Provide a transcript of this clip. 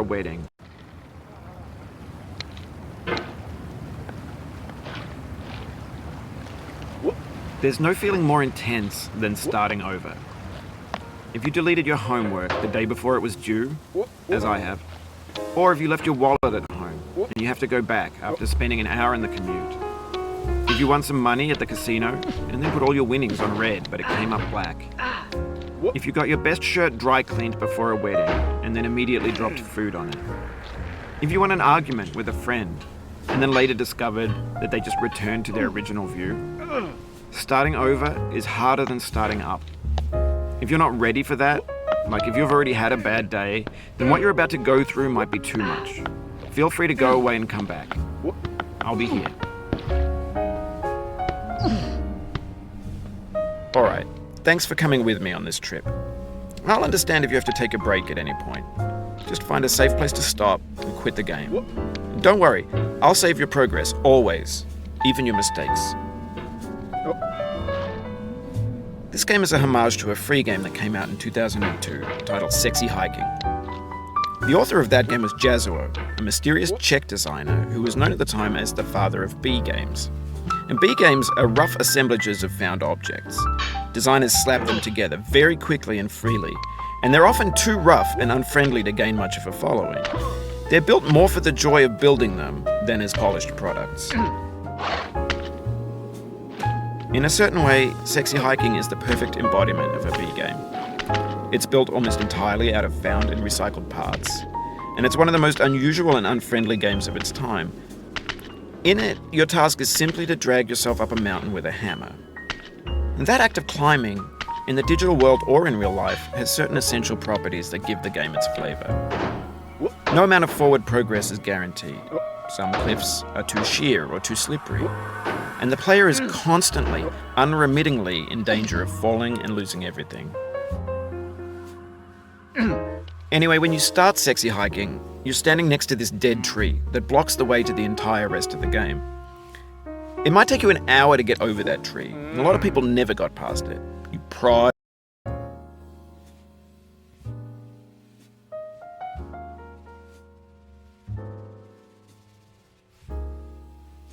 wedding. There's no feeling more intense than starting over. If you deleted your homework the day before it was due, as I have, or if you left your wallet at home and you have to go back after spending an hour in the commute. If you won some money at the casino and then put all your winnings on red but it came up black. If you got your best shirt dry cleaned before a wedding and then immediately dropped food on it. If you won an argument with a friend and then later discovered that they just returned to their original view. Starting over is harder than starting up. If you're not ready for that, like if you've already had a bad day, then what you're about to go through might be too much. Feel free to go away and come back. I'll be here. Alright, thanks for coming with me on this trip. I'll understand if you have to take a break at any point. Just find a safe place to stop and quit the game. And don't worry, I'll save your progress, always, even your mistakes. This game is a homage to a free game that came out in 2002, titled Sexy Hiking. The author of that game was Jazuo, a mysterious Czech designer who was known at the time as the father of B games. And B games are rough assemblages of found objects. Designers slap them together very quickly and freely, and they're often too rough and unfriendly to gain much of a following. They're built more for the joy of building them than as polished products. In a certain way, Sexy Hiking is the perfect embodiment of a B game. It's built almost entirely out of found and recycled parts, and it's one of the most unusual and unfriendly games of its time. In it, your task is simply to drag yourself up a mountain with a hammer. And that act of climbing, in the digital world or in real life, has certain essential properties that give the game its flavor. No amount of forward progress is guaranteed. Some cliffs are too sheer or too slippery. And the player is constantly, unremittingly in danger of falling and losing everything. Anyway, when you start Sexy Hiking, you're standing next to this dead tree that blocks the way to the entire rest of the game. It might take you an hour to get over that tree, and a lot of people never got past it. You prod